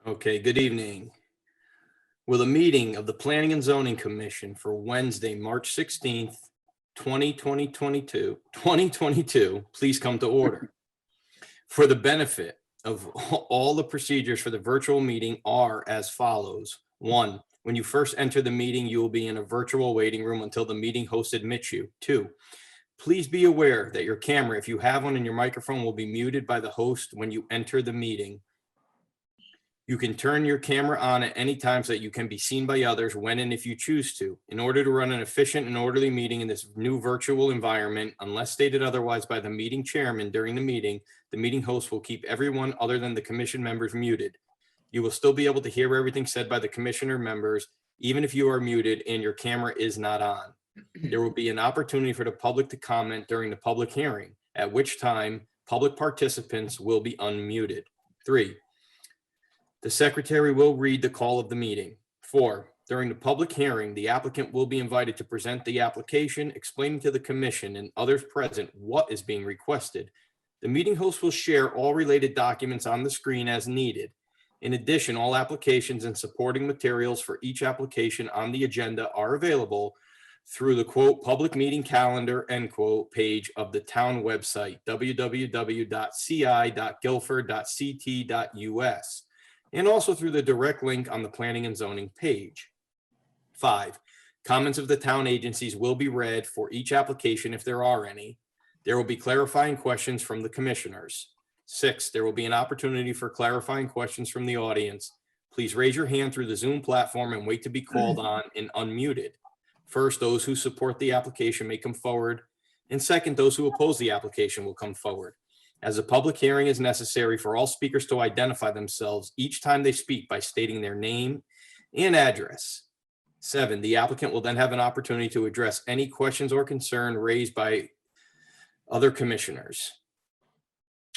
Okay, good evening. Will a meeting of the Planning and Zoning Commission for Wednesday, March 16th, 2022, please come to order. For the benefit of all, the procedures for the virtual meeting are as follows. 1, when you first enter the meeting, you will be in a virtual waiting room until the meeting host admits you. 2, please be aware that your camera, if you have one, and your microphone will be muted by the host when you enter the meeting. You can turn your camera on at any time so that you can be seen by others when and if you choose to. In order to run an efficient and orderly meeting in this new virtual environment, unless stated otherwise by the meeting chairman during the meeting host will keep everyone other than the commission members muted. You will still be able to hear everything said by the commissioner members, even if you are muted and your camera is not on. There will be an opportunity for the public to comment during the public hearing, at which time public participants will be unmuted. 3, the secretary will read the call of the meeting. 4, during the public hearing, the applicant will be invited to present the application, explaining to the commission and others present what is being requested. The meeting host will share all related documents on the screen as needed. In addition, all applications and supporting materials for each application on the agenda are available through the quote public meeting calendar end quote page of the town website, www.ci.guilford.ct.us. and also through the direct link on the Planning and Zoning page. 5, comments of the town agencies will be read for each application if there are any. There will be clarifying questions from the commissioners. 6, there will be an opportunity for clarifying questions from the audience. Please raise your hand through the Zoom platform and wait to be called on and unmuted. First, those who support the application may come forward, and second, those who oppose the application will come forward. As a public hearing is necessary for all speakers to identify themselves each time they speak by stating their name and address. 7, the applicant will then have an opportunity to address any questions or concern raised by other commissioners.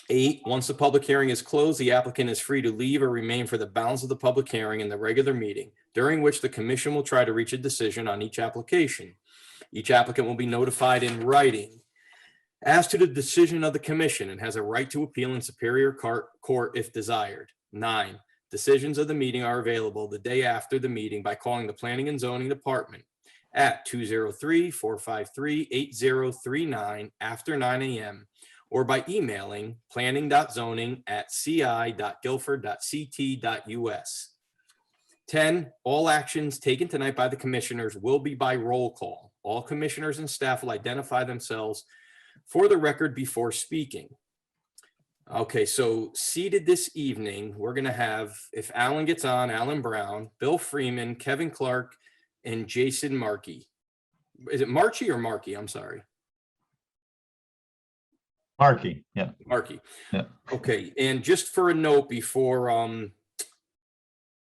8, once the public hearing is closed, the applicant is free to leave or remain for the balance of the public hearing in the regular meeting, during which the commission will try to reach a decision on each application. Each applicant will be notified in writing as to the decision of the commission and has a right to appeal in Superior Court if desired. 9, decisions of the meeting are available the day after the meeting by calling the Planning and Zoning Department at 203-453-8039 after 9 a.m. or by emailing planning.zoning@ci.guilford.ct.us. 10, all actions taken tonight by the commissioners will be by roll call. All commissioners and staff will identify themselves for the record before speaking. Okay, so seated this evening, we're going to have, if Alan gets on, Alan Brown, Bill Freeman, Kevin Clark, and Jason Markey. Is it Marchie or Markey? I'm sorry. Markey, yeah. Markey. Yeah. Okay, and just for a note before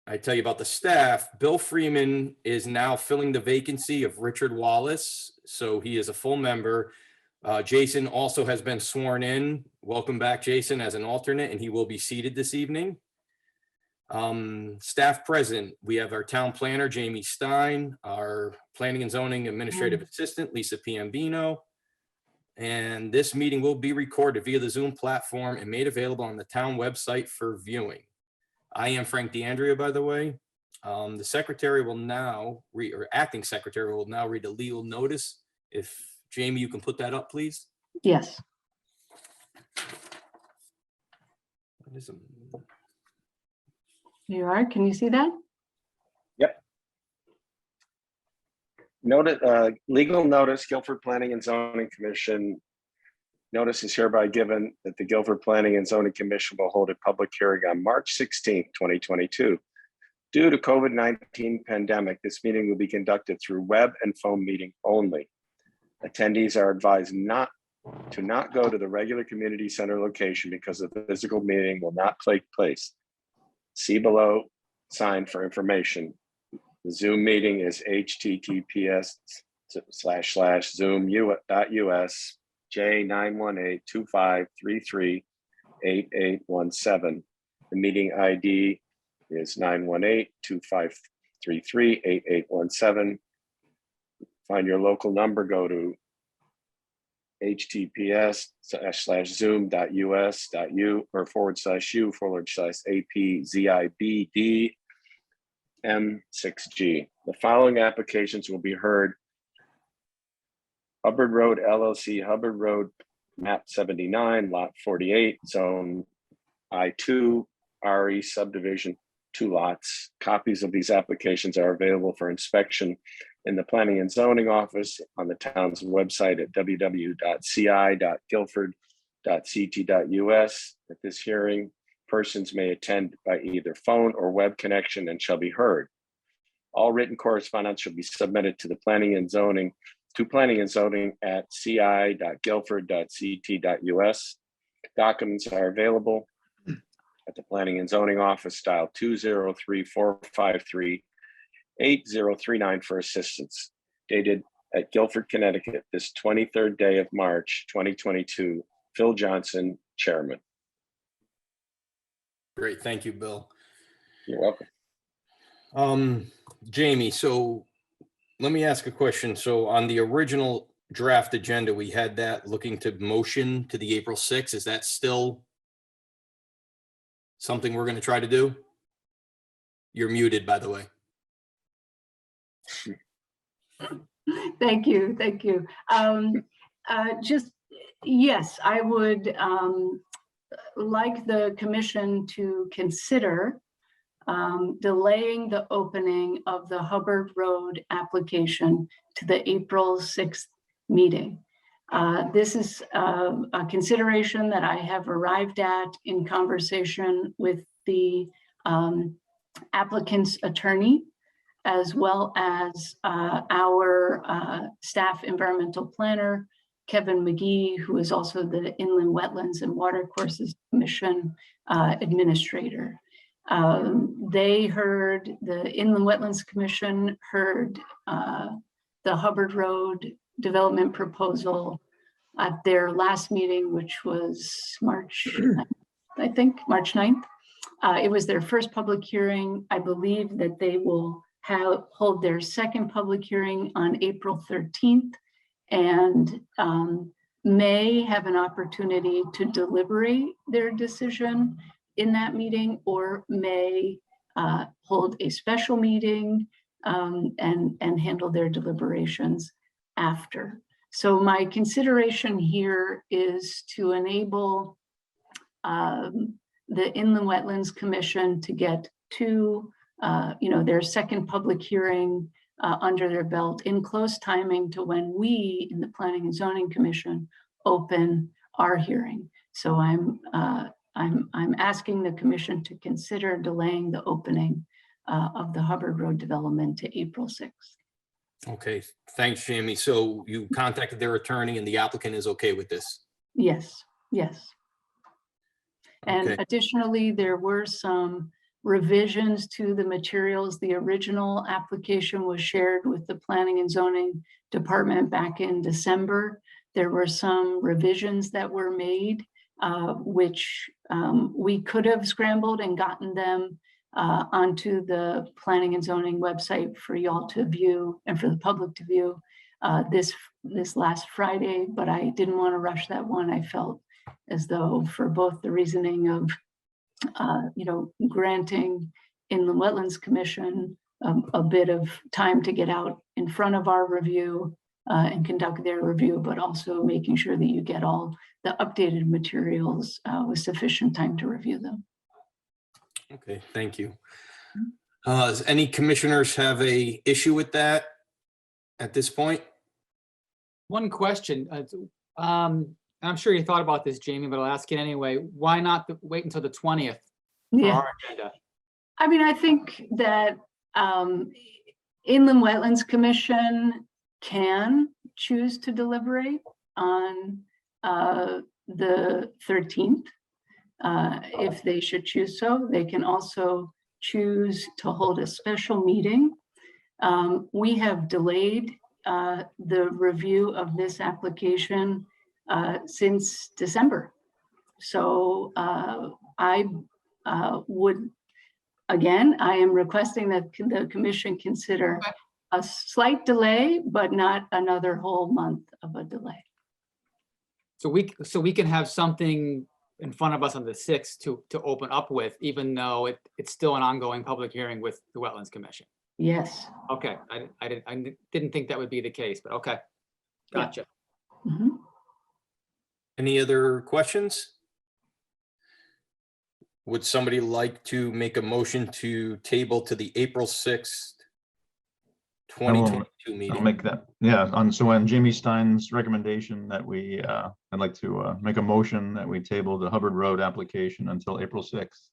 I tell you about the staff, Bill Freeman is now filling the vacancy of Richard Wallace, so he is a full member. Jason also has been sworn in. Welcome back, Jason, as an alternate, and he will be seated this evening. Staff present, we have our town planner, Jamie Stein, our planning and zoning administrative assistant, Lisa Piambino. And this meeting will be recorded via the Zoom platform and made available on the town website for viewing. I am Frank DeAndrea, by the way. The secretary will now read, or acting secretary will now read a legal notice. If Jamie, you can put that up, please. Yes. You are. Can you see that? Yep. Legal notice, Guilford Planning and Zoning Commission. Notice is hereby given that the Guilford Planning and Zoning Commission will hold a public hearing on March 16th, 2022. Due to COVID-19 pandemic, this meeting will be conducted through web and phone meeting only. Attendees are advised not go to the regular community center location because the physical meeting will not take place. See below sign for information. The Zoom meeting is https://zoom.us J918-2533-8817. The meeting ID is 918-2533-8817. Find your local number, go to https://zoom.us.u/APZIBD M6G. The following applications will be heard. Hubbard Road LLC, Hubbard Road, map 79, lot 48, zone I2, RE subdivision, 2 lots. Copies of these applications are available for inspection in the Planning and Zoning Office on the town's website at www.ci.guilford.ct.us. At this hearing, persons may attend by either phone or web connection and shall be heard. All written correspondence shall be submitted to Planning and Zoning at ci.guilford.ct.us. Documents are available at the Planning and Zoning Office, dial 203-453-8039 for assistance. Dated at Guilford, Connecticut, this 23rd day of March, 2022. Phil Johnson, Chairman. Great, thank you, Bill. You're welcome. Jamie, so let me ask a question. So on the original draft agenda, we had that looking to motion to the April 6th. Is that still something we're going to try to do? You're muted, by the way. Thank you, thank you. Yes, I would like the commission to consider delaying the opening of the Hubbard Road application to the April 6th meeting. This is a consideration that I have arrived at in conversation with the applicant's attorney, as well as our staff environmental planner, Kevin McGee, who is also the Inland Wetlands and Watercourses Commission administrator. They heard, the Inland Wetlands Commission heard the Hubbard Road development proposal at their last meeting, which was March 9th. It was their first public hearing. I believe that they will hold their second public hearing on April 13th and may have an opportunity to deliberate their decision in that meeting, or may hold a special meeting and handle their deliberations after. So my consideration here is to enable the Inland Wetlands Commission to get to their second public hearing under their belt in close timing to when we in the Planning and Zoning Commission open our hearing. So I'm asking the commission to consider delaying the opening of the Hubbard Road development to April 6th. Okay, thanks, Jamie. So you contacted their attorney and the applicant is okay with this? Yes, yes. And Okay. additionally, there were some revisions to the materials. The original application was shared with the Planning and Zoning Department back in December. There were some revisions that were made, which we could have scrambled and gotten them onto the Planning and Zoning website for y'all to view and for the public to view this last Friday, but I didn't want to rush that one. I felt as though for both the reasoning of granting Inland Wetlands Commission a bit of time to get out in front of our review and conduct their review, but also making sure that you get all the updated materials with sufficient time to review them. Okay, thank you. Does any commissioners have a issue with that at this point? One question. I'm sure you thought about this, Jamie, but I'll ask it anyway. Why not wait until the 20th for Yeah, our agenda? I mean, I think that Inland Wetlands Commission can choose to deliberate on the 13th. If they should choose so, they can also choose to hold a special meeting. We have delayed the review of this application since December. So I would, again, I am requesting that the commission consider Okay. a slight delay, but not another whole month of a delay. So we can have something in front of us on the 6th to open up with, even though it's still an ongoing public hearing with the Wetlands Commission. Yes. Okay, I didn't think that would be the case, but okay. Yeah. Gotcha. Mhm. Any other questions? Would somebody like to make a motion to table to the April 6th, 2022 I'll meeting? make that, yeah, on Jamie Stein's recommendation that we, I'd like to make a motion that we table the Hubbard Road application until April 6th.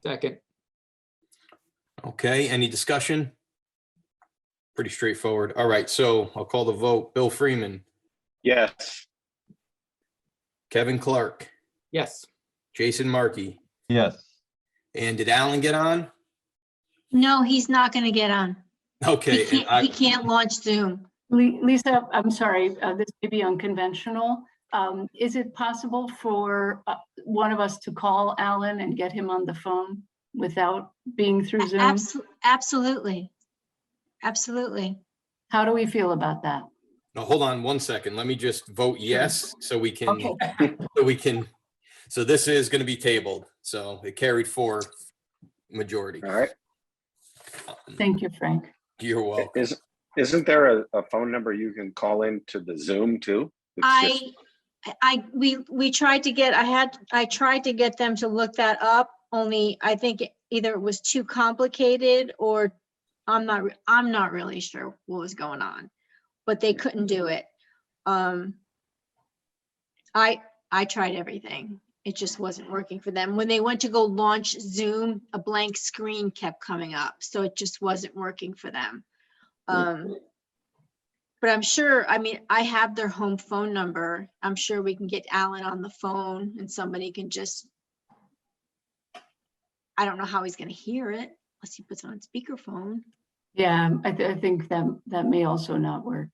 Second, Okay, any discussion? Pretty straightforward. All right, so I'll call the vote. Bill Freeman, Yes. Kevin Clark, yes. Jason Markey, Yes, and did Alan get on? No, he's not going to get on. Okay, and He can't launch Zoom. Lisa, I'm sorry, this may be unconventional. Is it possible for one of us to call Alan and get him on the phone without being through Zoom? Absolutely. Absolutely. How do we feel about that? no, hold on one second. Let me just vote yes, so we can, Okay. so this is going to be tabled. So it carried 4 majority. All right. Thank you, Frank. You're welcome. Isn't there a phone number you can call into the Zoom too? It's just- We tried to get, I tried to get them to look that up, only I think either it was too complicated or I'm not really sure what was going on, but they couldn't do it. I tried everything. It just wasn't working for them. When they went to go launch Zoom, a blank screen kept coming up, so it just wasn't working for them. But I'm sure, I mean, I have their home phone number. I'm sure we can get Alan on the phone and somebody can just, I don't know how he's gonna hear it unless he puts it on speakerphone. Yeah, I think that may also not work.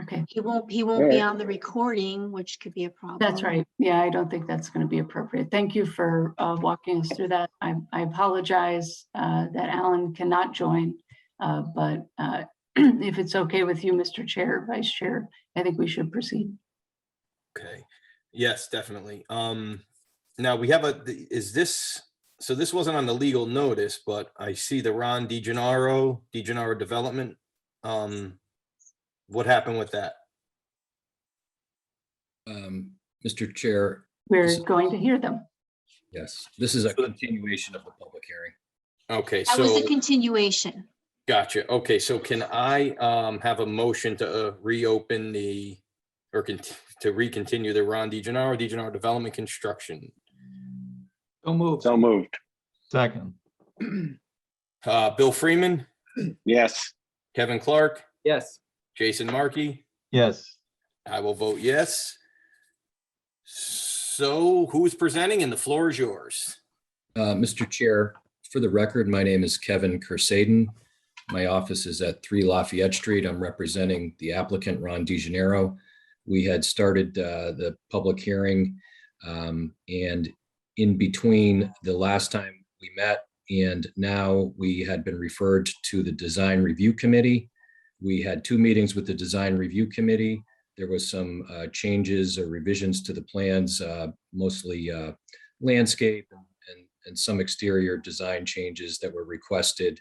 Okay, He won't be on the recording, which could be a problem. that's right. Yeah, I don't think that's going to be appropriate. Thank you for walking us through that. I apologize that Alan cannot join, but if it's okay with you, Mr. Chair, Vice Chair, I think we should proceed. Okay. Yes, definitely. Now we have so this wasn't on the legal notice, but I see the Ron DeGennaro development. What happened with that? Mr. Chair, We're going to hear them. yes, this is a continuation of the public hearing. Okay, That was so a continuation. gotcha. Okay, so can I have a motion to reopen to recontinue the Ron DeGennaro development construction? Don't move. So moved. second, Bill Freeman, Yes. Kevin Clark, Yes. Jason Markey. yes. I will vote yes. So who's presenting and the floor is yours? Mr. Chair, for the record, my name is Kevin Kersaden. My office is at 3 Lafayette Street. I'm representing the applicant, Ron DeGennaro. We had started the public hearing, and in between the last time we met and now we had been referred to the Design Review Committee. We had 2 meetings with the Design Review Committee. There was some changes or revisions to the plans, mostly landscape and some exterior design changes that were requested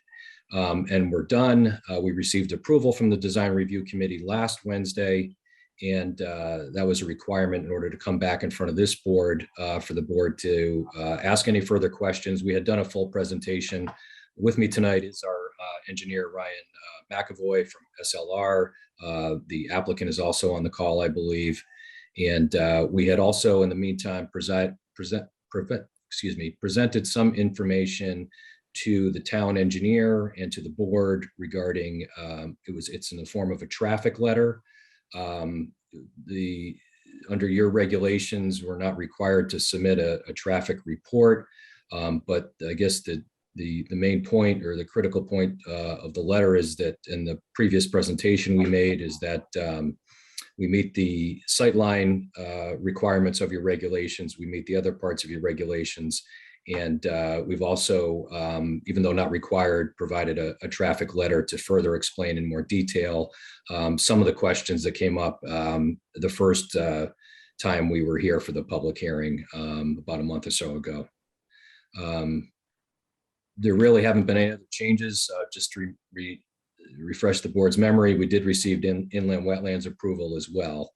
and were done. We received approval from the Design Review Committee last Wednesday, and that was a requirement in order to come back in front of this board for the board to ask any further questions. We had done a full presentation. With me tonight is our engineer, Ryan McAvoy from SLR. The applicant is also on the call, I believe. And we had also, in the meantime, presented some information to the town engineer and to the board regarding, it's in the form of a traffic letter. Under your regulations, we're not required to submit a traffic report, but I guess the main point or the critical point of the letter is that in the previous presentation we made is that we meet the sightline requirements of your regulations, we meet the other parts of your regulations, And we've also, even though not required, provided a traffic letter to further explain in more detail some of the questions that came up the first time we were here for the public hearing about a month or so ago. There really haven't been any other changes. Just to refresh the board's memory, we did receive inland wetlands approval as well.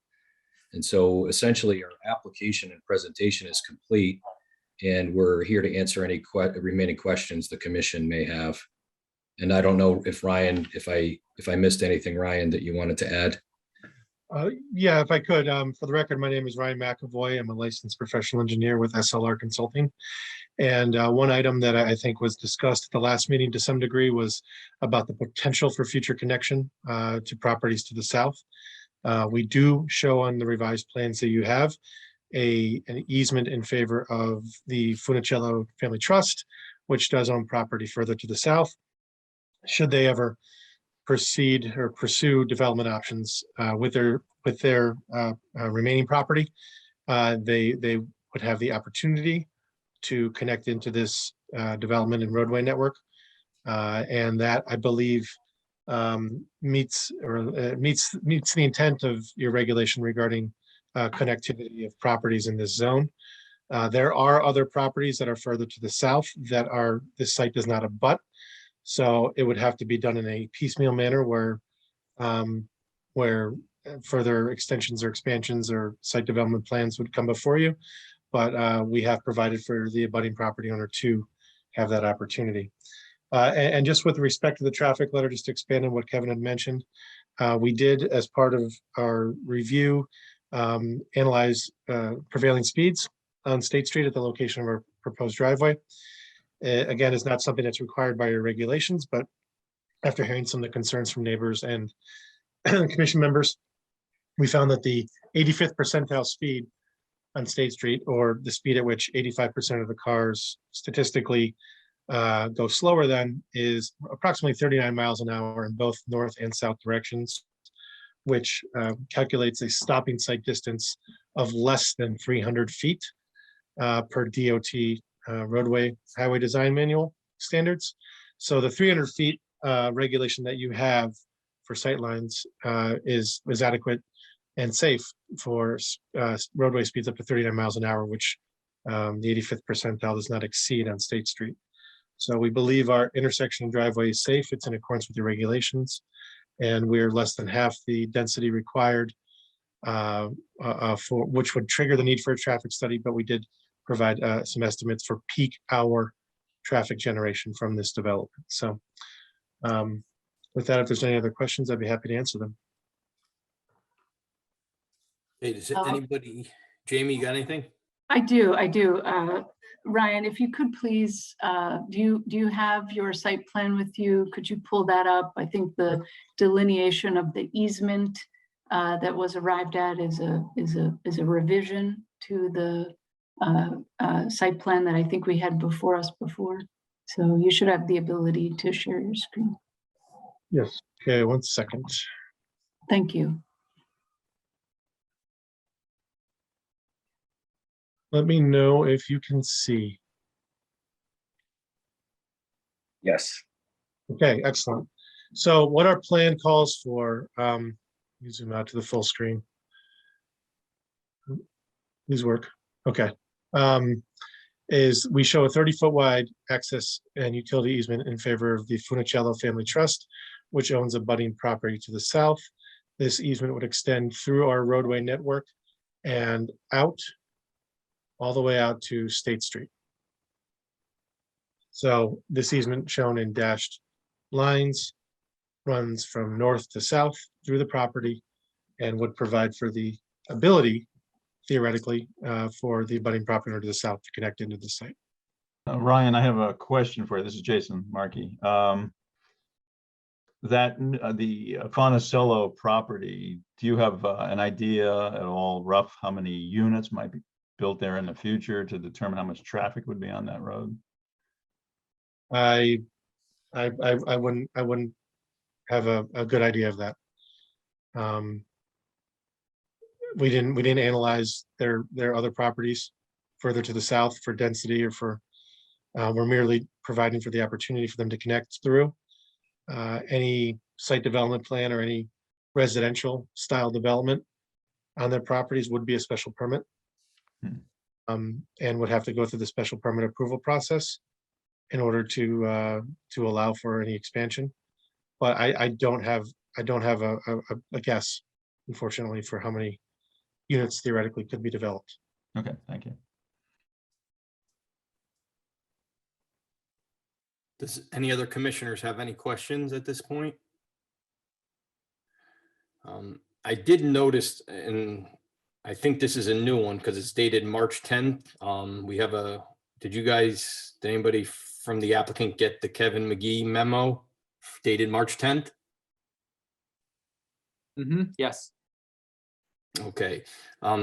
And so essentially our application and presentation is complete, and we're here to answer any remaining questions the commission may have. And I don't know if Ryan, if I missed anything, Ryan, that you wanted to add. Yeah, if I could, for the record, my name is Ryan McAvoy. I'm a licensed professional engineer with SLR Consulting. And one item that I think was discussed at the last meeting to some degree was about the potential for future connection to properties to the south. We do show on the revised plans that you have an easement in favor of the Funicello Family Trust, which does own property further to the south. Should they ever proceed or pursue development options with their remaining property, they would have the opportunity to connect into this development and roadway network, and that, I believe, meets the intent of your regulation regarding connectivity of properties in this zone. There are other properties that are further to the south that this site does not abut. So it would have to be done in a piecemeal manner where further extensions or expansions or site development plans would come before you. But we have provided for the abutting property owner to have that opportunity. And just with respect to the traffic letter, just to expand on what Kevin had mentioned, we did, as part of our review, analyze prevailing speeds on State Street at the location of our proposed driveway. Again, it's not something that's required by your regulations, but after hearing some of the concerns from neighbors and commission members, we found that the 85th percentile speed on State Street, or the speed at which 85% of the cars statistically go slower than, is approximately 39 miles an hour in both north and south directions, which calculates a stopping sight distance of less than 300 feet per DOT roadway highway design manual standards. So the 300 feet regulation that you have for sightlines is adequate and safe for roadway speeds up to 39 miles an hour, which the 85th percentile does not exceed on State Street. So we believe our intersection driveway is safe. It's in accordance with the regulations, and we're less than half the density required for which would trigger the need for a traffic study. But we did provide some estimates for peak hour traffic generation from this development. So with that, if there's any other questions, I'd be happy to answer them. Hey, does anybody, Jamie, you got anything? I do. Ryan, if you could please, do you have your site plan with you? Could you pull that up? I think the delineation of the easement that was arrived at is a revision to the site plan that I think we had before us before. So you should have the ability to share your screen. Yes. Okay, 1 second. Thank you. Let me know if you can see. Yes. Okay, excellent. So what our plan calls for, let me zoom out to the full screen. These work. Okay. Is we show a 30-foot wide access and utility easement in favor of the Funicello Family Trust, which owns abutting property to the south. This easement would extend through our roadway network and out, all the way out to State Street. So this easement, shown in dashed lines, runs from north to south through the property and would provide for the ability, theoretically, for the abutting property owner to the south to connect into the site. Ryan, I have a question for you. This is Jason Markey. The Funicello property, do you have an idea at all rough how many units might be built there in the future to determine how much traffic would be on that road? I wouldn't have a good idea of that. We didn't analyze their other properties further to the south for density or for We're merely providing for the opportunity for them to connect through. Any site development plan or any residential style development on their properties would be a special permit. And would have to go through the special permit approval process in order to allow for any expansion. But I don't have a guess, unfortunately, for how many units theoretically could be developed. Okay, thank you. Does any other commissioners have any questions at this point? I did notice, and I think this is a new one because it's dated March 10th. We have did anybody from the applicant get the Kevin McGee memo dated March 10th? Yes. Okay,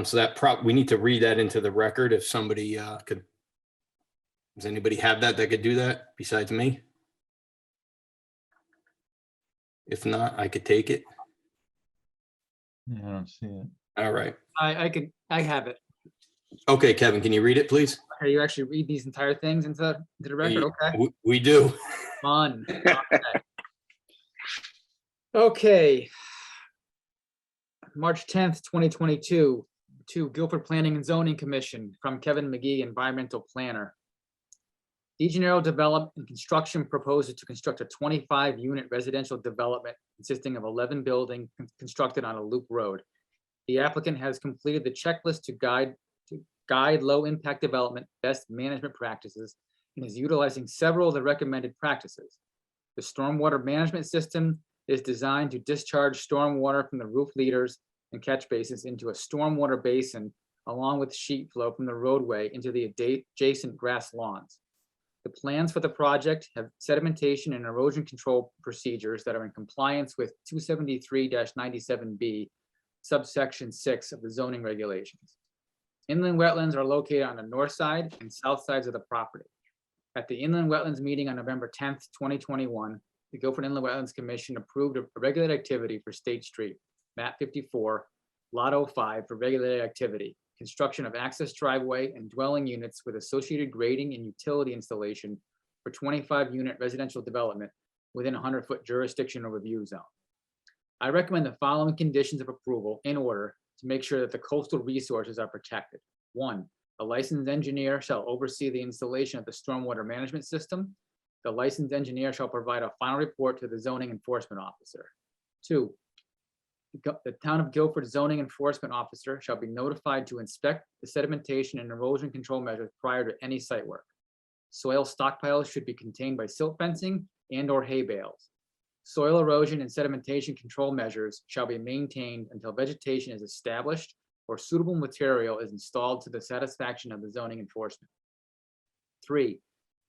so we need to read that into the record if somebody could. Does anybody have that could do that besides me? If not, I could take it. Yeah, I don't see it. All right. I have it. Okay, Kevin, can you read it, please? Okay, you actually read these entire things into the record? Okay. We do. Fun. Okay. March 10th, 2022, to Guilford Planning and Zoning Commission from Kevin McGee, Environmental Planner. DeGenero Development and Construction proposes to construct a 25-unit residential development consisting of 11 buildings constructed on a loop road. The applicant has completed the checklist to guide low-impact development best management practices and is utilizing several of the recommended practices. The stormwater management system is designed to discharge stormwater from the roof leaders and catch basins into a stormwater basin along with sheet flow from the roadway into the adjacent grass lawns. The plans for the project have sedimentation and erosion control procedures that are in compliance with 273-97B, subsection 6 of the zoning regulations. Inland wetlands are located on the north side and south sides of the property. At the Inland Wetlands meeting on November 10th, 2021, the Guilford Inland Wetlands Commission approved a regulated activity for State Street, map 54, lot 05 for regulated activity, construction of access driveway and dwelling units with associated grading and utility installation for 25-unit residential development within a 100-foot jurisdictional review zone. I recommend the following conditions of approval in order to make sure that the coastal resources are protected. 1, a licensed engineer shall oversee the installation of the stormwater management system. The licensed engineer shall provide a final report to the zoning enforcement officer. 2, the town of Guilford zoning enforcement officer shall be notified to inspect the sedimentation and erosion control measures prior to any site work. Soil stockpiles should be contained by silt fencing and/or hay bales. Soil erosion and sedimentation control measures shall be maintained until vegetation is established or suitable material is installed to the satisfaction of the zoning enforcement. 3,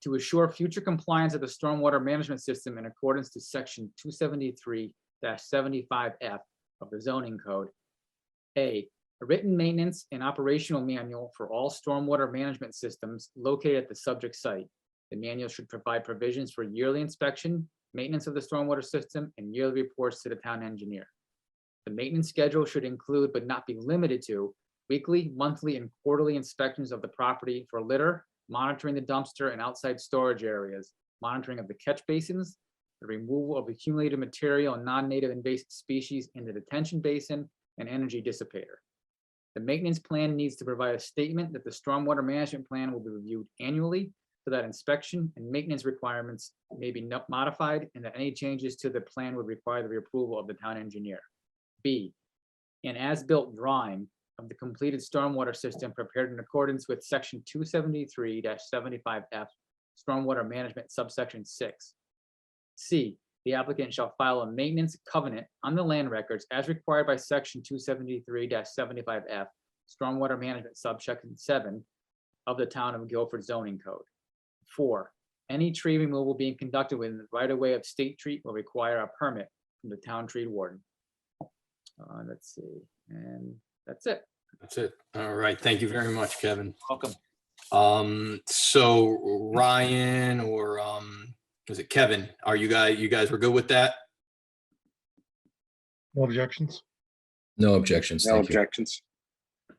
to assure future compliance of the stormwater management system in accordance to section 273-75F of the zoning code. A written maintenance and operational manual for all stormwater management systems located at the subject site. The manual should provide provisions for yearly inspection, maintenance of the stormwater system, and yearly reports to the town engineer. The maintenance schedule should include, but not be limited to, weekly, monthly, and quarterly inspections of the property for litter, monitoring the dumpster and outside storage areas, monitoring of the catch basins, the removal of accumulated material and non-native invasive species in the detention basin, and energy dissipator. The maintenance plan needs to provide a statement that the stormwater management plan will be reviewed annually so that inspection and maintenance requirements may be modified and that any changes to the plan would require the reapproval of the town engineer. B, an as-built drawing of the completed stormwater system prepared in accordance with section 273-75F, stormwater management subsection 6. C, the applicant shall file a maintenance covenant on the land records as required by section 273-75F, stormwater management subsection 7 of the town of Guilford zoning code. 4, any tree removal being conducted within the right of way of State Street will require a permit from the town tree warden. Let's see, and that's it. That's it. All right. Thank you very much, Kevin. Welcome. So Ryan or was it Kevin? Are you guys were good with that? No objections? No objections. No Thank you. objections.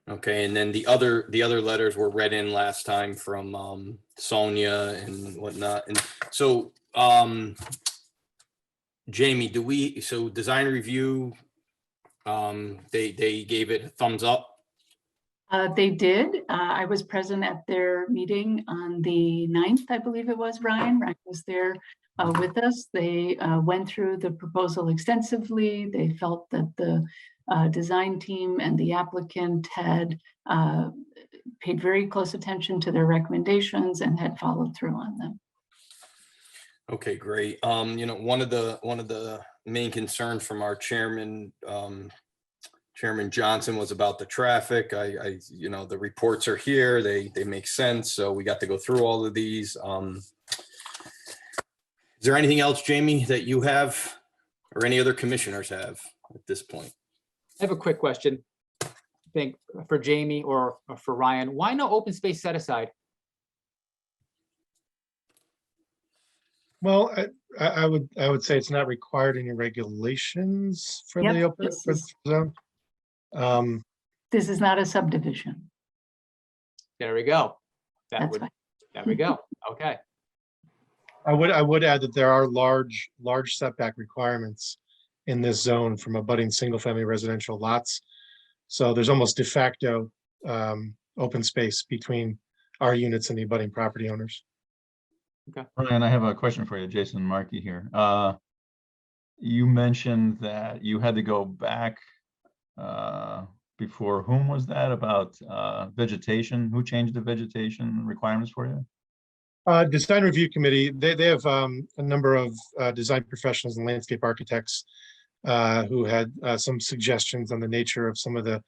Okay, and then the other letters were read in last time from Sonia and whatnot. And so Jamie, so design review, they gave it a thumbs up? They did. I was present at their meeting on the 9th, I believe it was, Ryan. Ryan was there with us. They went through the proposal extensively. They felt that the design team and the applicant had paid very close attention to their recommendations and had followed through on them. Okay, great. One of the main concerns from our chairman, Chairman Johnson, was about the traffic. The reports are here. They make sense. So we got to go through all of these. Is there anything else, Jamie, that you have or any other commissioners have at this point? I have a quick question. I think for Jamie or for Ryan, why no open space set aside? Well, I would say it's not required in your regulations for Yep, the open this for is- the zone. This is not a subdivision. There we go. That's fine. There we go. Okay. I would add that there are large setback requirements in this zone from abutting single-family residential lots. So there's almost de facto open space between our units and the abutting property owners. Ryan, I have a question for you, Jason Markey here. You mentioned that you had to go back before whom was that about vegetation? Who changed the vegetation requirements for you? Design Review Committee, they have a number of design professionals and landscape architects who had some suggestions on the nature of some of the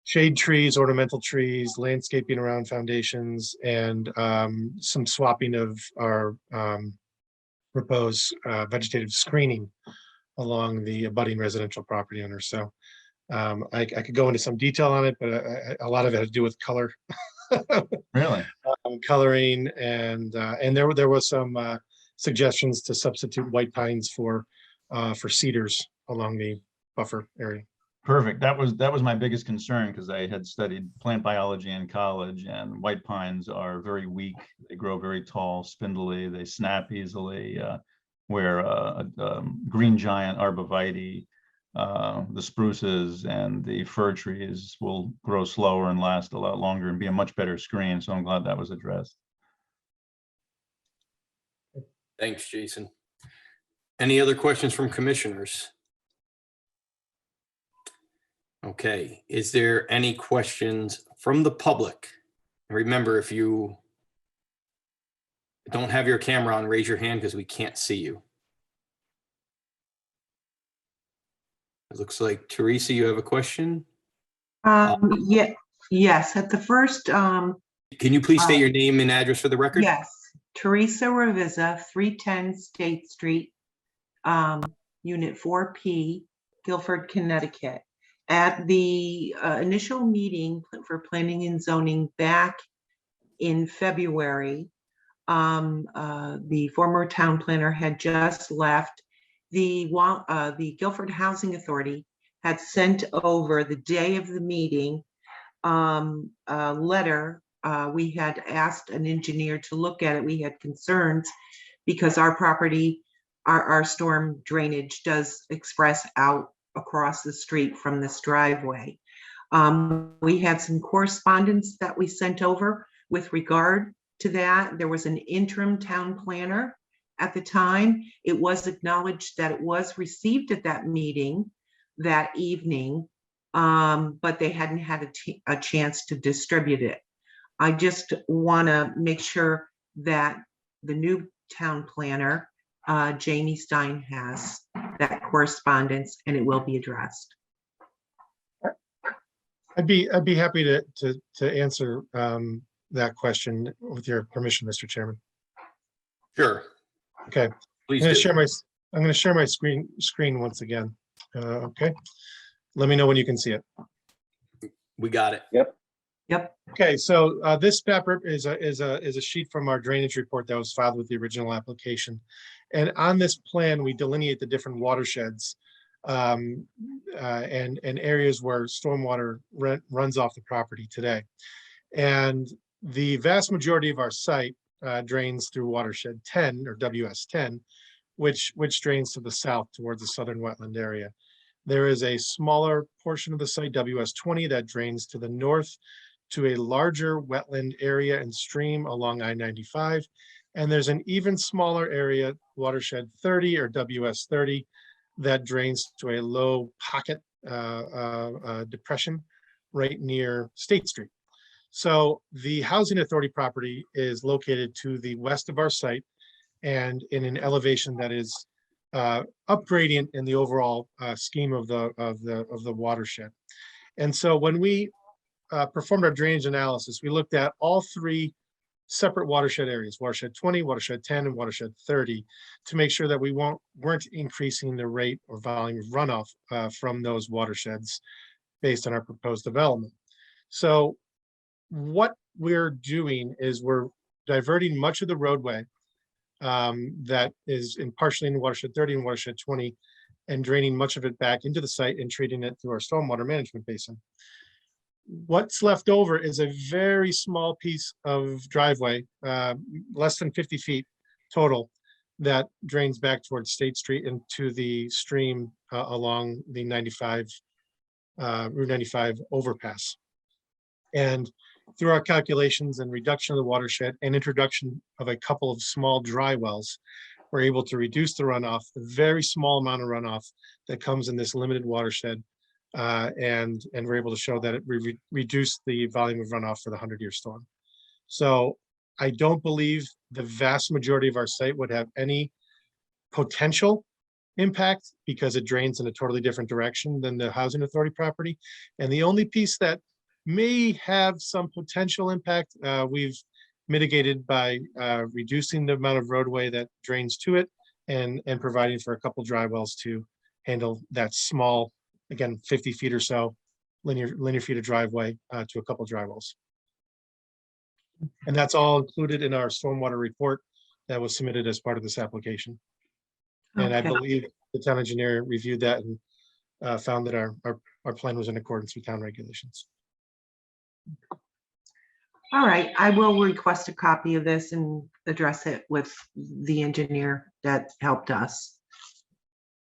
shade trees, ornamental trees, landscaping around foundations, and some swapping of our proposed vegetative screening along the abutting residential property owners. So I could go into some detail on it, but a lot of it had to do with color. Really? Coloring and there was some suggestions to substitute white pines for cedars along the buffer area. Perfect. That was my biggest concern because I had studied plant biology in college, and white pines are very weak. They grow very tall, spindly. They snap easily. Where green giant arborvitae, the spruces and the fir trees will grow slower and last a lot longer and be a much better screen. So I'm glad that was addressed. Thanks, Jason. Any other questions from commissioners? Okay, is there any questions from the public? Remember, if you don't have your camera on, raise your hand because we can't see you. It looks like Teresa, you have a question? Yes, at the first, Can you please state your name and address for the record? yes, Teresa Revisa, 310 State Street, Unit 4P, Guilford, Connecticut. At the initial meeting for planning and zoning back in February, the former town planner had just left. The Guilford Housing Authority had sent over the day of the meeting a letter. We had asked an engineer to look at it. We had concerns because our property, our storm drainage does express out across the street from this driveway. We had some correspondence that we sent over with regard to that. There was an interim town planner at the time. It was acknowledged that it was received at that meeting that evening, but they hadn't had a chance to distribute it. I just want to make sure that the new town planner, Jamie Stein, has that correspondence and it will be addressed. I'd be happy to answer that question with your permission, Mr. Chairman. Sure. Okay. Please I'm do. going to share my screen once again. Okay. Let me know when you can see it. We got it. Yep. Okay, so this paper is a sheet from our drainage report that was filed with the original application. And on this plan, we delineate the different watersheds and areas where stormwater runs off the property today. And the vast majority of our site drains through watershed 10 or WS 10, which drains to the south towards the southern wetland area. There is a smaller portion of the site, WS 20, that drains to the north to a larger wetland area and stream along I-95. And there's an even smaller area, watershed 30 or WS 30, that drains to a low pocket depression right near State Street. So the Housing Authority property is located to the west of our site and in an elevation that is up gradient in the overall scheme of the watershed. And so when we performed our drainage analysis, we looked at all three separate watershed areas, watershed 20, watershed 10, and watershed 30, to make sure that we weren't increasing the rate or volume of runoff from those watersheds based on our proposed development. So what we're doing is we're diverting much of the roadway that is partially in watershed 30 and watershed 20 and draining much of it back into the site and treating it through our stormwater management basin. What's left over is a very small piece of driveway, less than 50 feet total, that drains back towards State Street into the stream along the Route 95 overpass. And through our calculations and reduction of the watershed and introduction of a couple of small dry wells, we're able to reduce the runoff, the very small amount of runoff that comes in this limited watershed. And we're able to show that it reduced the volume of runoff for the 100-year storm. So I don't believe the vast majority of our site would have any potential impact because it drains in a totally different direction than the Housing Authority property. And the only piece that may have some potential impact, we've mitigated by reducing the amount of roadway that drains to it and providing for a couple dry wells to handle that small, again, 50 feet or so linear feet of driveway to a couple dry wells. And that's all included in our stormwater report that was submitted as part of this application. And I Okay. believe the town engineer reviewed that and found that our plan was in accordance with town regulations. All right, I will request a copy of this and address it with the engineer that helped us.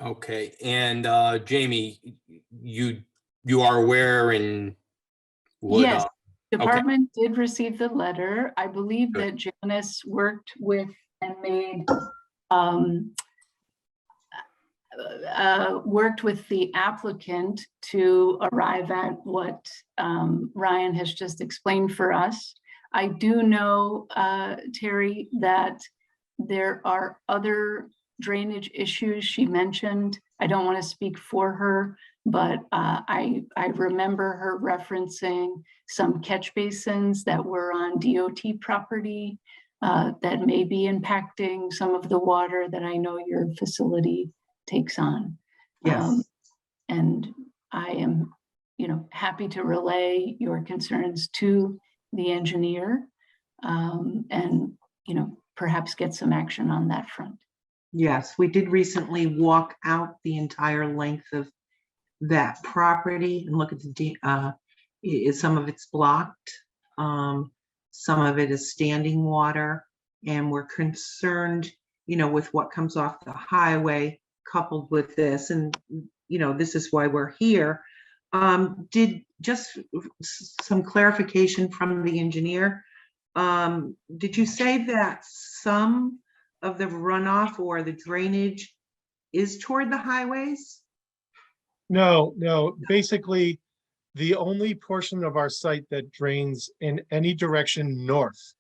Okay, and Jamie, you are aware and would, Yes, department did receive the letter. I believe that Janice worked with and made worked with the applicant to arrive at what Ryan has just explained for us. I do know, Terry, that there are other drainage issues she mentioned. I don't want to speak for her, but I remember her referencing some catch basins that were on DOT property that may be impacting some of the water that I know your facility takes on. Yes. And I am, happy to relay your concerns to the engineer and, perhaps get some action on that front. Yes, we did recently walk out the entire length of that property and look at some of it's blocked. Some of it is standing water, and we're concerned, with what comes off the highway coupled with this. And, this is why we're here. Did just some clarification from the engineer. Did you say that some of the runoff or the drainage is toward the highways? No. Basically, the only portion of our site that drains in any direction north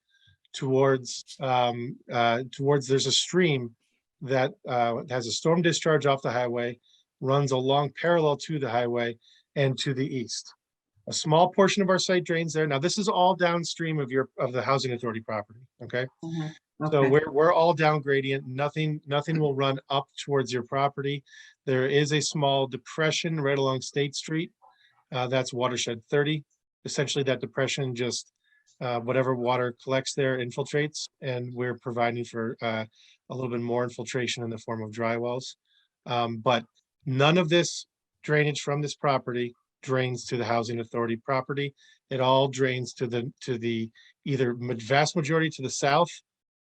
towards there's a stream that has a storm discharge off the highway, runs along parallel to the highway and to the east. A small portion of our site drains there. Now, this is all downstream of the Housing Authority property. Okay. Mm-hmm. So Okay. we're all down gradient. Nothing will run up towards your property. There is a small depression right along State Street. That's watershed 30. Essentially, that depression just whatever water collects there infiltrates, and we're providing for a little bit more infiltration in the form of dry wells. But None of this drainage from this property drains to the housing authority property. It all drains to the either vast majority to the south,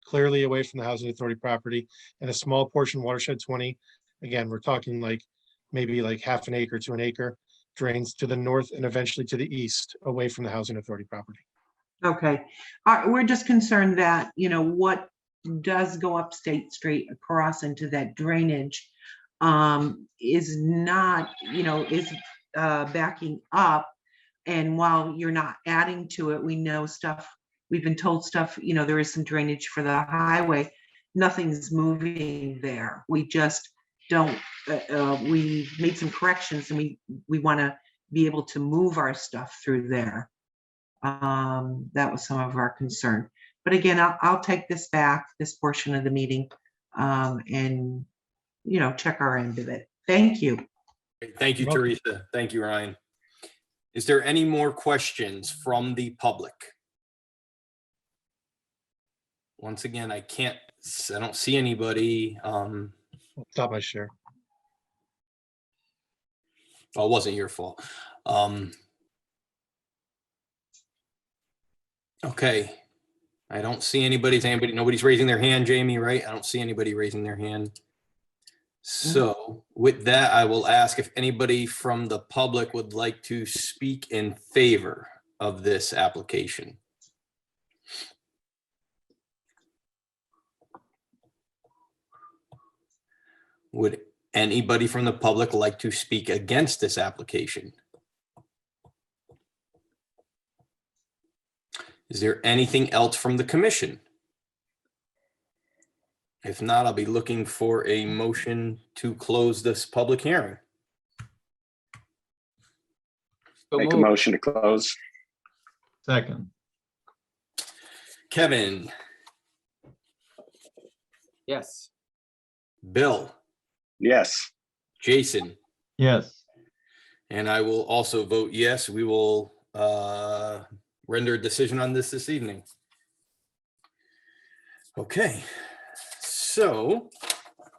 clearly away from the housing authority property, and a small portion watershed 20. Again, we're talking like maybe like half an acre to an acre, drains to the north and eventually to the east, away from the housing authority property. Okay, we're just concerned that, what does go up State Street across into that drainage is not, is backing up. And while you're not adding to it, we know stuff, we've been told stuff, there is some drainage for the highway. Nothing's moving there. We just don't, we made some corrections and we want to be able to move our stuff through there. That was some of our concern. But again, I'll take this back, this portion of the meeting, and, check our end of it. Thank you. Thank you, You're welcome. Teresa. Thank you, Ryan. Is there any more questions from the public? Once again, I don't see anybody. I'll stop my share. Well, it wasn't your fault. Okay. I don't see nobody's raising their hand, Jamie, right? I don't see anybody raising their hand. So with that, I will ask if anybody from the public would like to speak in favor of this application. Would anybody from the public like to speak against this application? Is there anything else from the commission? If not, I'll be looking for a motion to close this public hearing. So Make a moved. motion to close. Second. Kevin, Yes. Bill, Yes. Jason, Yes. and I will also vote yes. We will render a decision on this evening. Okay, so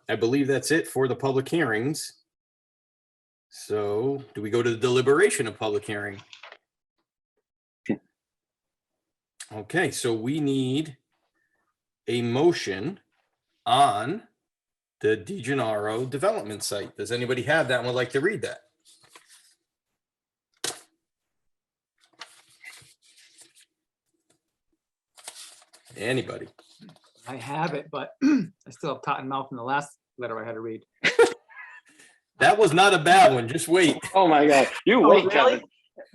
I believe that's it for the public hearings. So do we go to the deliberation of public hearing? Okay, so we need a motion on the DeGennaro development site. Does anybody have that and would like to read that? Anybody? I have it, but I still have cotton mouth from the last letter I had to read. That was not a bad one. Just wait. Oh, my God. You Oh, wait, really?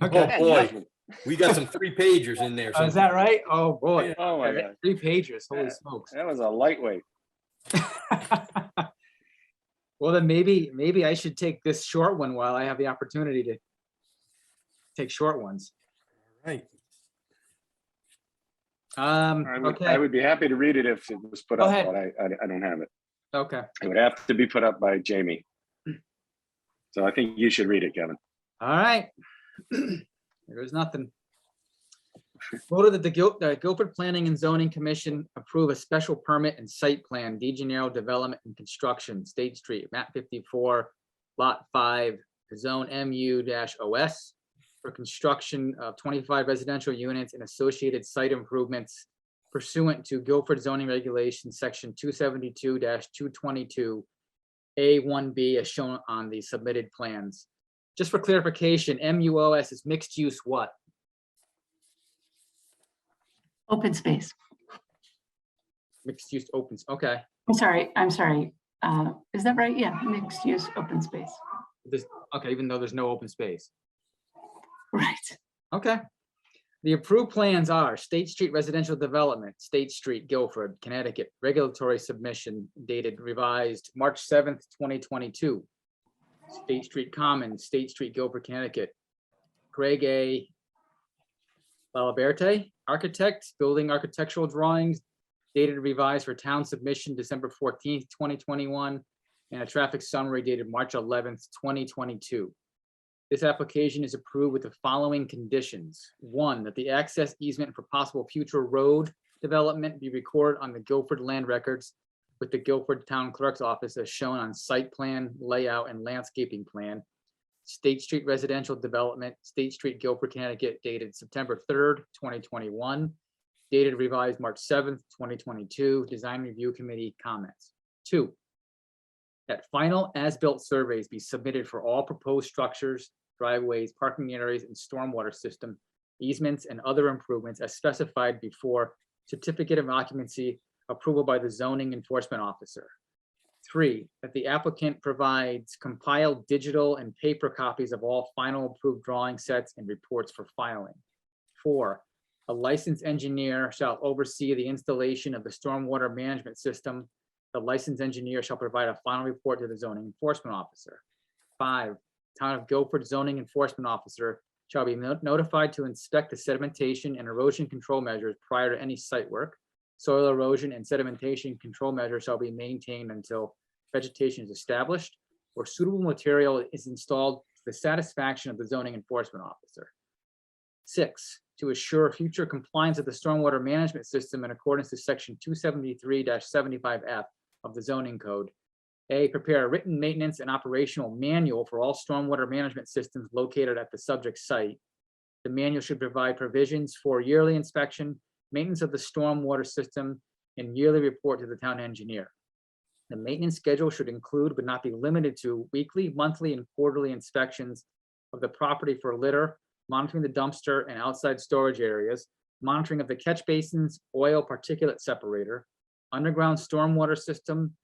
Kevin. Oh, boy. We got some 3-pagers in there. Oh, is that right? Oh, boy. Oh, my I got God. 3 pages. Holy Yeah. smokes. That was a lightweight. Well, then maybe I should take this short one while I have the opportunity to take short ones. Right. I Okay, would be happy to read it if it was put Go up, ahead. but I don't have it. okay. It would have to be put up by Jamie. So I think you should read it, Kevin. All right. There's nothing. Voted that the Guilford Planning and Zoning Commission approve a special permit and site plan, DeGennaro Development and Construction, State Street, map 54, lot 5, zone MU-OS, for construction of 25 residential units and associated site improvements pursuant to Guilford zoning regulations, section 272-222, A1B, as shown on the submitted plans. Just for clarification, MUOS is mixed use what? Open space. Mixed use opens, okay. I'm sorry. Is that right? Yeah, mixed use open space. Okay, even though there's no open space. Right. Okay. The approved plans are State Street Residential Development, State Street, Guilford, Connecticut, regulatory submission dated revised March 7th, 2022. State Street Common, State Street, Guilford, Connecticut. Craig A. Laliberte, architect, building architectural drawings dated revised for town submission December 14th, 2021, and a traffic summary dated March 11th, 2022. This application is approved with the following conditions. 1, that the access easement for possible future road development be recorded on the Guilford land records with the Guilford Town Clerk's Office as shown on site plan, layout, and landscaping plan. State Street Residential Development, State Street, Guilford, Connecticut, dated September 3rd, 2021, dated revised March 7th, 2022, Design Review Committee comments. 2, that final as-built surveys be submitted for all proposed structures, driveways, parking areas, and stormwater system easements and other improvements as specified before certificate of occupancy approval by the zoning enforcement officer. 3, that the applicant provides compiled digital and paper copies of all final approved drawing sets and reports for filing. 4, a licensed engineer shall oversee the installation of the stormwater management system. The licensed engineer shall provide a final report to the zoning enforcement officer. 5, Town of Guilford zoning enforcement officer shall be notified to inspect the sedimentation and erosion control measures prior to any site work. Soil erosion and sedimentation control measures shall be maintained until vegetation is established or suitable material is installed to the satisfaction of the zoning enforcement officer. 6, to assure future compliance of the stormwater management system in accordance to section 273-75F of the zoning code. A, prepare a written maintenance and operational manual for all stormwater management systems located at the subject site. The manual should provide provisions for yearly inspection, maintenance of the stormwater system, and yearly report to the town engineer. The maintenance schedule should include, but not be limited to, weekly, monthly, and quarterly inspections of the property for litter, monitoring the dumpster and outside storage areas, monitoring of the catch basins, oil particulate separator, underground stormwater system,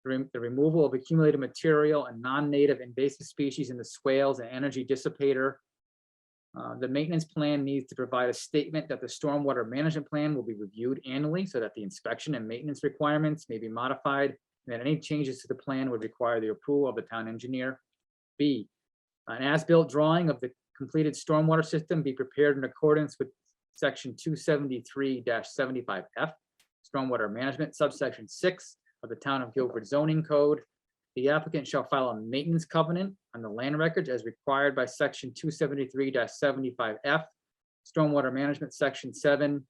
the removal of accumulated material and non-native invasive species in the swales and energy dissipator. The maintenance plan needs to provide a statement that the stormwater management plan will be reviewed annually so that the inspection and maintenance requirements may be modified, and that any changes to the plan would require the approval of the town engineer. B, an as-built drawing of the completed stormwater system be prepared in accordance with section 273-75F, stormwater management, subsection 6 of the Town of Guilford zoning code. The applicant shall file a maintenance covenant on the land records as required by section 273-75F, stormwater management, section 7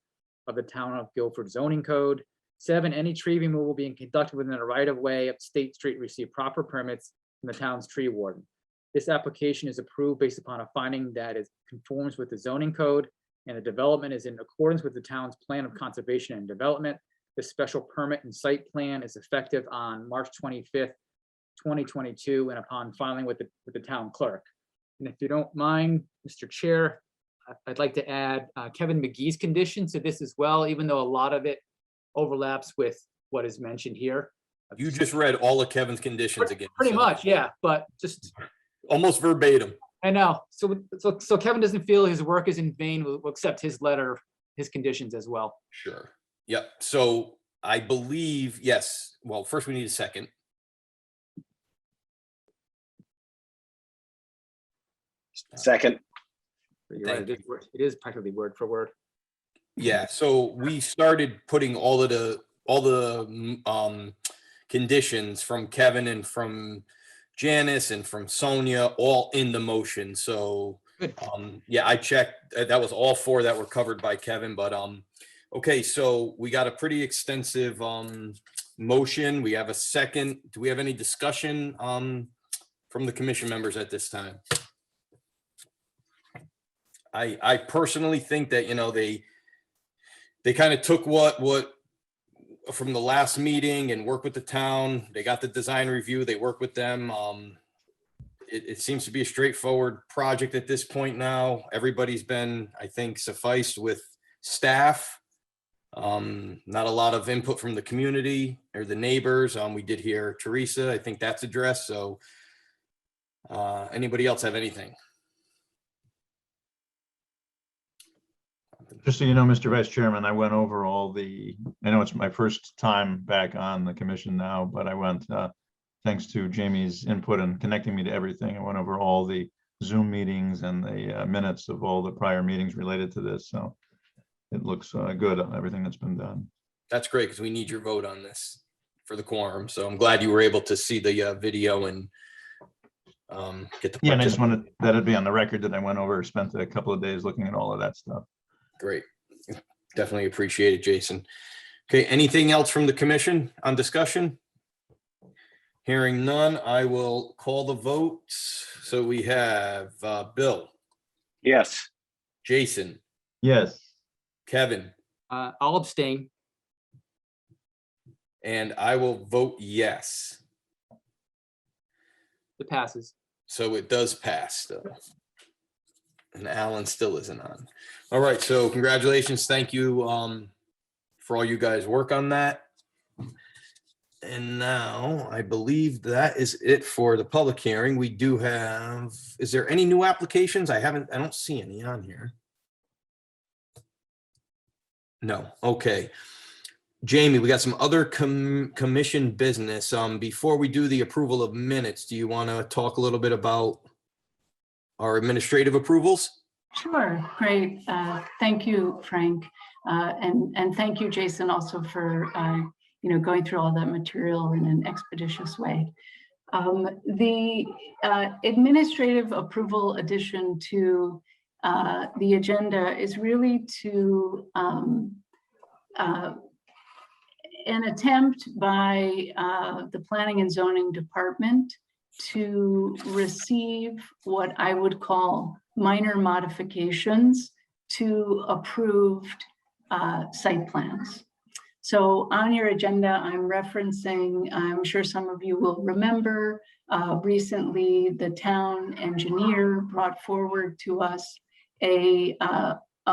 of the Town of Guilford zoning code. 7, any tree removal being conducted within the right of way of State Street receive proper permits from the town's tree warden. This application is approved based upon a finding that it conforms with the zoning code and the development is in accordance with the town's plan of conservation and development. The special permit and site plan is effective on March 25th, 2022, and upon filing with the town clerk. And if you don't mind, Mr. Chair, I'd like to add Kevin McGee's condition to this as well, even though a lot of it overlaps with what is mentioned here. You just read all of Kevin's conditions again. Pretty so much, yeah, but just, almost verbatim. I know. So Kevin doesn't feel his work is in vain. We'll accept his letter, his conditions as well. Sure. Yep. So I believe, yes. Well, first we need a second. Second. You're right, it is practically word for word. Yeah. So we started putting all the conditions from Kevin and from Janice and from Sonia all in the motion. So Good. yeah, I checked. That was all 4 that were covered by Kevin, but okay, so we got a pretty extensive motion. We have a second. Do we have any discussion from the commission members at this time? I personally think that, you know, they kind of took what from the last meeting and worked with the town. They got the design review. They worked with them. It seems to be a straightforward project at this point now. Everybody's been, I think, sufficed with staff. Not a lot of input from the community or the neighbors. We did hear Teresa. I think that's addressed. So anybody else have anything? Just so you know, Mr. Vice Chairman, I went over all I know it's my first time back on the commission now, but I went, thanks to Jamie's input and connecting me to everything, I went over all the Zoom meetings and the minutes of all the prior meetings related to this. So it looks good on everything that's been done. That's great, because we need your vote on this for the quorum. So I'm glad you were able to see the video and get the. Yeah, and I just wanted that to be on the record that I went over, spent a couple of days looking at all of that stuff. Great. Definitely appreciate it, Jason. Okay, anything else from the commission on discussion? Hearing none, I will call the votes. So we have Bill, Yes. Jason, Yes. Kevin, I'll abstain. and I will vote yes. It passes. So it does pass though. And Alan still isn't on. All right, so congratulations. Thank you for all you guys work on that. And now I believe that is it for the public hearing. We do have, is there any new applications? I don't see any on here. No, okay. Jamie, we got some other commission business. Before we do the approval of minutes, do you want to talk a little bit about our administrative approvals? Sure, great. Thank you, Frank. And thank you, Jason, also for going through all that material in an expeditious way. The administrative approval addition to the agenda is really to an attempt by the Planning and Zoning Department to receive what I would call minor modifications to approved site plans. So on your agenda, I'm referencing, I'm sure some of you will remember, recently the town engineer brought forward to us a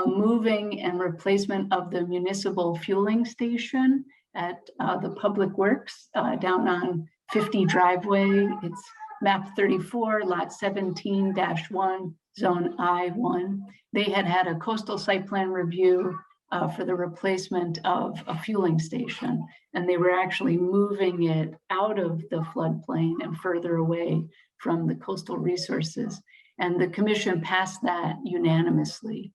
moving and replacement of the municipal fueling station at the Public Works down on 50 driveway. It's map 34, lot 17-1, zone I1. They had a coastal site plan review for the replacement of a fueling station, and they were actually moving it out of the floodplain and further away from the coastal resources. And the commission passed that unanimously.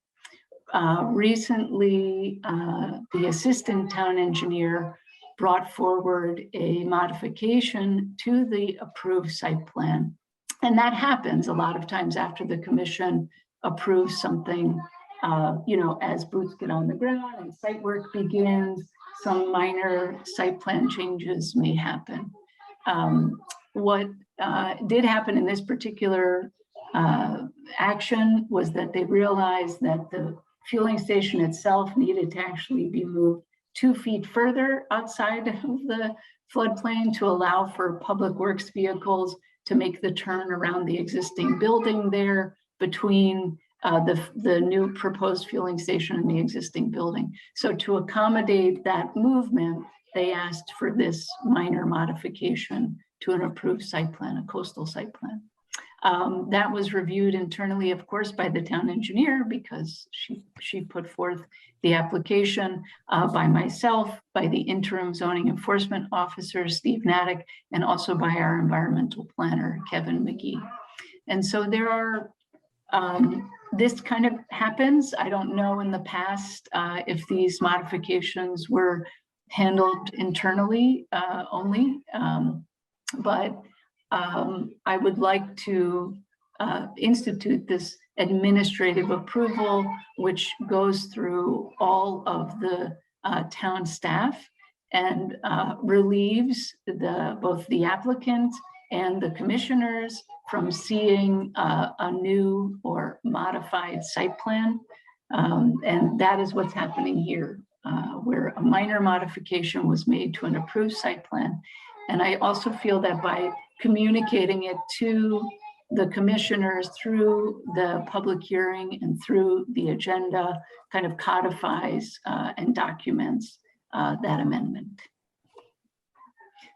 Recently, the assistant town engineer brought forward a modification to the approved site plan. And that happens a lot of times after the commission approves something, as boots get on the ground and site work begins, some minor site plan changes may happen. What did happen in this particular action was that they realized that the fueling station itself needed to actually be moved 2 feet further outside of the floodplain to allow for public works vehicles to make the turn around the existing building there between the new proposed fueling station and the existing building. So to accommodate that movement, they asked for this minor modification to an approved site plan, a coastal site plan. That was reviewed internally, of course, by the town engineer because she put forth the application, by myself, by the interim zoning enforcement officer, Steve Natick, and also by our environmental planner, Kevin McGee. And so there are, this kind of happens. I don't know in the past if these modifications were handled internally only, but I would like to institute this administrative approval, which goes through all of the town staff and relieves both the applicant and the commissioners from seeing a new or modified site plan. And that is what's happening here, where a minor modification was made to an approved site plan. And I also feel that by communicating it to the commissioners through the public hearing and through the agenda kind of codifies and documents that amendment.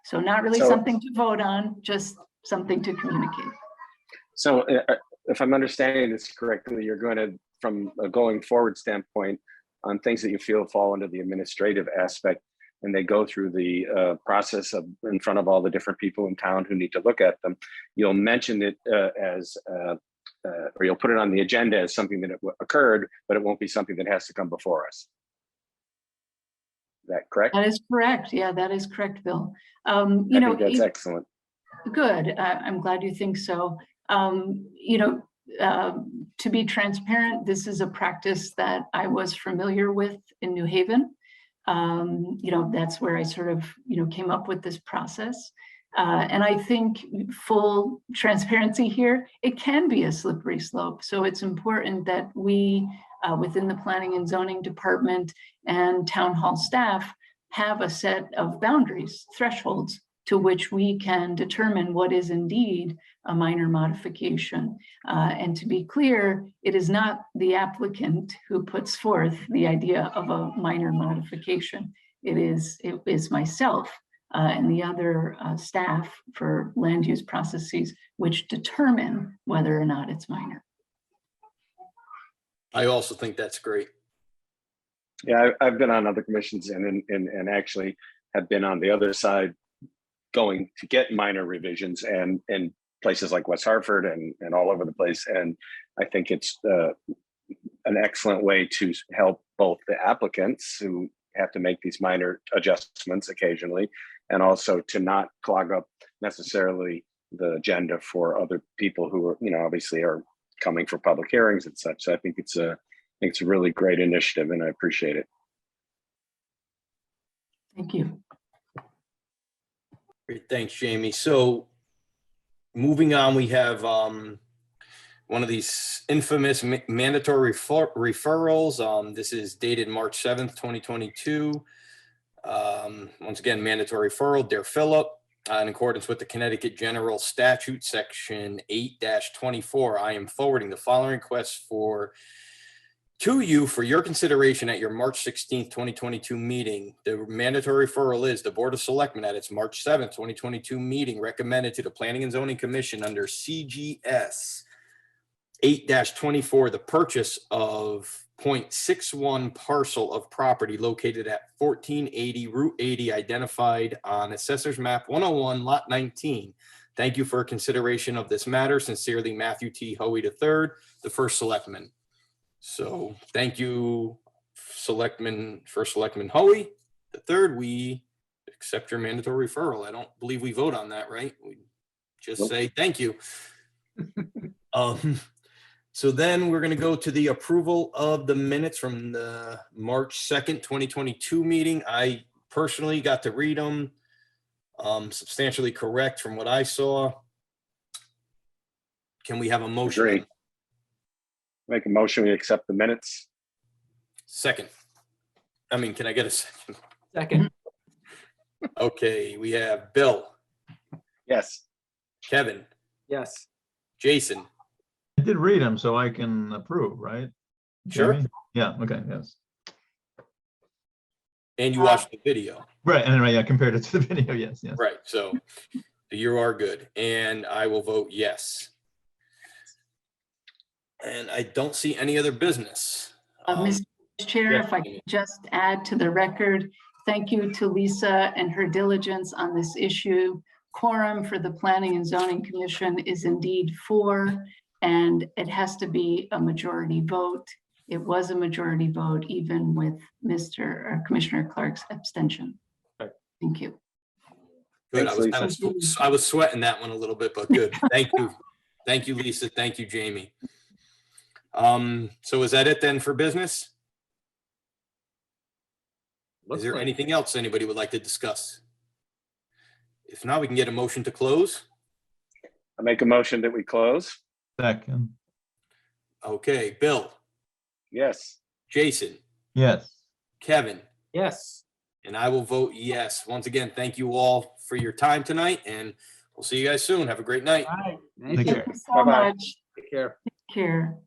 So not really something to vote on, just something to communicate. So if I'm understanding this correctly, you're going to, from a going forward standpoint, on things that you feel fall under the administrative aspect, and they go through the process of in front of all the different people in town who need to look at them, you'll mention it or you'll put it on the agenda as something that occurred, but it won't be something that has to come before us. Is that correct? That is correct. Yeah, that is correct, Bill. I think that's excellent. Good. I'm glad you think so. To be transparent, this is a practice that I was familiar with in New Haven. That's where I sort of, came up with this process. And I think full transparency here, it can be a slippery slope. So it's important that we, within the Planning and Zoning Department and Town Hall staff, have a set of boundaries, thresholds, to which we can determine what is indeed a minor modification. And to be clear, it is not the applicant who puts forth the idea of a minor modification. It is myself and the other staff for land use processes, which determine whether or not it's minor. I also think that's great. Yeah, I've been on other commissions and actually have been on the other side going to get minor revisions and in places like West Hartford and all over the place. And I think it's an excellent way to help both the applicants who have to make these minor adjustments occasionally, and also to not clog up necessarily the agenda for other people who are, obviously are coming for public hearings and such. So I think it's a really great initiative and I appreciate it. Thank you. Great, thanks, Jamie. So moving on, we have one of these infamous mandatory referrals. This is dated March 7th, 2022. Once again, mandatory referral, Dear Philip, in accordance with the Connecticut General Statute, Section 8-24, I am forwarding the following requests to you for your consideration at your March 16th, 2022 meeting. The mandatory referral is the Board of Selectmen at its March 7th, 2022 meeting recommended to the Planning and Zoning Commission under CGS 8-24 the purchase of 0.61 parcel of property located at 1480 Route 80 identified on Assessor's Map 101 Lot 19. Thank you for consideration of this matter. Sincerely, Matthew T. Hoey III, the First Selectman. So thank you, First Selectman Hoey III. We accept your mandatory referral. I don't believe we vote on that, right? We just say thank you. So then we're going to go to the approval of the minutes from the March 2nd, 2022 meeting. I personally got to read them. Substantially correct from what I saw. Can we have a motion? Agree. Make a motion, we accept the minutes. Second. Can I get a second? Second. Okay, we have Bill, Yes. Kevin, Yes. Jason. I did read them, so I can approve, right? Sure. Jamie? Yeah, okay, yes. And you watched the video. Right, and then, yeah, compared it to the video, yes. Right, so you are good. And I will vote yes. And I don't see any other business. Mr. Chair, yes, if I could just add to the record, thank you to Lisa and her diligence on this issue. Quorum for the Planning and Zoning Commission is indeed 4, and it has to be a majority vote. It was a majority vote, even with Commissioner Clark's abstention. Right. Thank you. Good. Thanks, I was sweating that one a little bit, but good. Thank you. Thank you, Lisa. Thank you, Jamie. So is that it then for business? Is there anything else anybody would like to discuss? If not, we can get a motion to close. I make a motion that we close. Second, Okay, Bill, Yes. Jason, yes. Kevin, Yes. and I will vote yes. Once again, thank you all for your time tonight, and we'll see you guys soon. Have a great night. All right. Thank Take you. care. Thank you so Bye-bye. much. Take care. Take care.